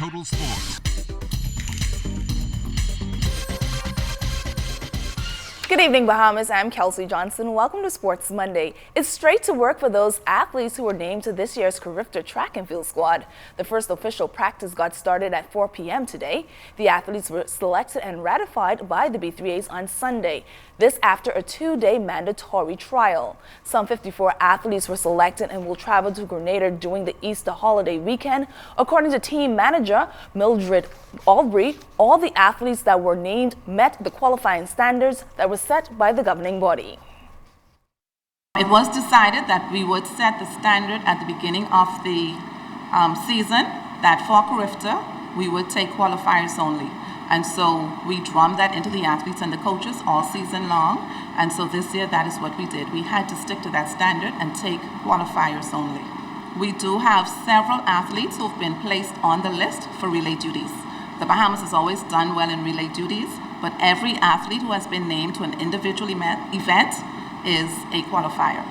Total Sports. Good evening, Bahamas. I'm Kelsey Johnson. Welcome to Sports Monday. It's straight to work for those athletes who were named to this year's Carifta track and field squad. The first official practice got started at 4 p.m. today. The athletes were selected and ratified by the B3As on Sunday. This after a 2-day mandatory trial. Some 54 athletes were selected and will travel to Grenada during the Easter holiday weekend. According to team manager Mildred Albury, all the athletes that were named met the qualifying standards that were set by the governing body. It was decided that we would set the standard at the beginning of the season, that for Carifta we would take qualifiers only. And so we drummed that into the athletes and the coaches all season long. And so this year, that is what we did. We had to stick to that standard and take qualifiers only. We do have several athletes who've been placed on the list for relay duties. The Bahamas has always done well in relay duties, but every athlete who has been named to an individual event is a qualifier.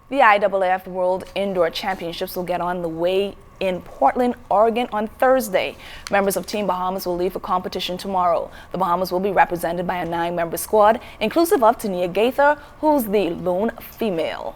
The IAAF World Indoor Championships will get on the way in Portland, Oregon on Thursday. Members of Team Bahamas will leave for competition tomorrow. The Bahamas will be represented by a 9-member squad, inclusive of Tania Gaither, who's the lone female.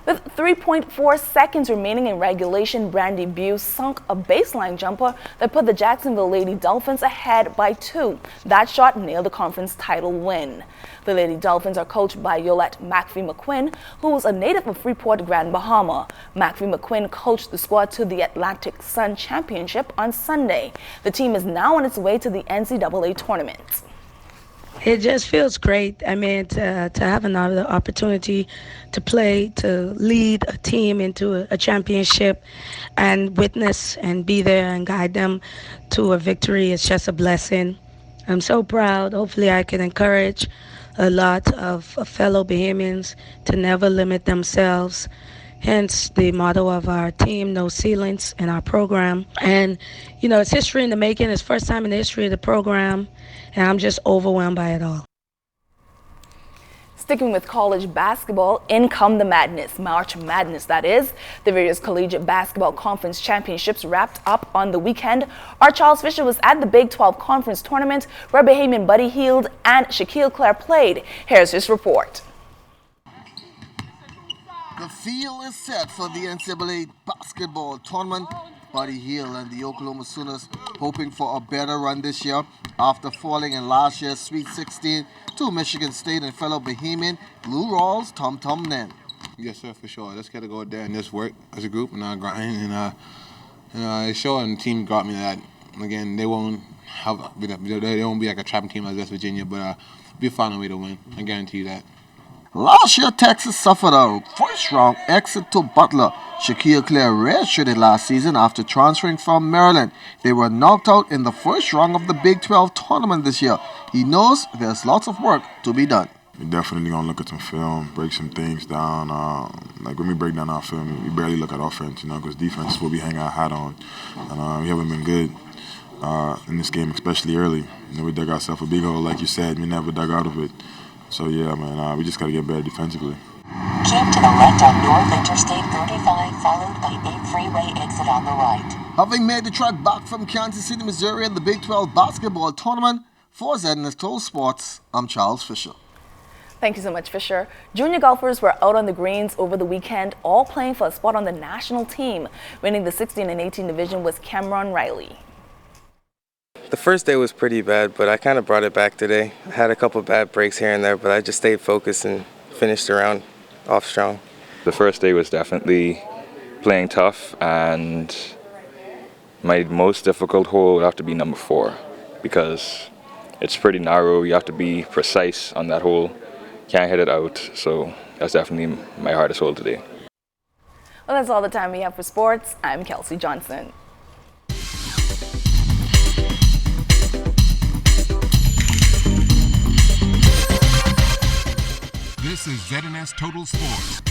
With 3.4 seconds remaining in regulation, Brandy Buse sunk a baseline jumper that put the Jacksonville Lady Dolphins ahead by 2. That shot nailed the conference title win. The Lady Dolphins are coached by Yolette McPhee-McQuinn, who is a native of Freeport, Grand Bahama. McPhee-McQuinn coached the squad to the Atlantic Sun Championship on Sunday. The team is now on its way to the NCAA tournament. It just feels great. I mean, to have another opportunity to play, to lead a team into a championship and witness and be there and guide them to a victory is just a blessing. I'm so proud. Hopefully I can encourage a lot of fellow Bahamians to never limit themselves. Hence the motto of our team, no ceilings, in our program. And, you know, it's history in the making. It's first time in the history of the program. And I'm just overwhelmed by it all. Sticking with college basketball, in come the madness, March Madness that is. The various collegiate basketball conference championships wrapped up on the weekend. Our Charles Fisher was at the Big 12 conference tournament where Bahamian Buddy Hield and Shaquille Clare played. Here's his report. The field is set for the NCAA basketball tournament. Buddy Hield and the Oklahoma Sooners hoping for a better run this year after falling in last year's Sweet 16 to Michigan State and fellow Bahamian Blue Rawls Tom Nen. Yes, sir, for sure. Just got to go out there and just work as a group and grind. And it's showing the team got me that. Again, they won't be like a trapping team like West Virginia, but we'll find a way to win. I guarantee you that. Last year, Texas suffered a first-round exit to Butler. Shaquille Clare redshirted last season after transferring from Maryland. They were knocked out in the first round of the Big 12 tournament this year. He knows there's lots of work to be done. We're definitely going to look at some film, break some things down. Like when we break down our film, we barely look at offense, because defense is what we hang our hat on. And we haven't been good in this game, especially early. We dug ourselves a big hole, like you said. We never dug out of it. So, yeah, man, we just got to get better defensively. Keep to the left on North Interstate 35, followed by 8 freeway exit on the right. Having made the trek back from Kansas City, Missouri at the Big 12 basketball tournament, for ZNS Total Sports, I'm Charles Fisher. Thank you so much, Fisher. Junior golfers were out on the greens over the weekend, all playing for a spot on the national team. Winning the 16 and 18 division was Cameron Riley. The first day was pretty bad, but I kind of brought it back today. I had a couple bad breaks here and there, but I just stayed focused and finished the round off strong. The first day was definitely playing tough, and my most difficult hole would have to be number 4 because it's pretty narrow. You have to be precise on that hole. Can't hit it out, so that's definitely my hardest hole today. Well, that's all the time we have for sports. I'm Kelsey Johnson. This is ZNS Total Sports.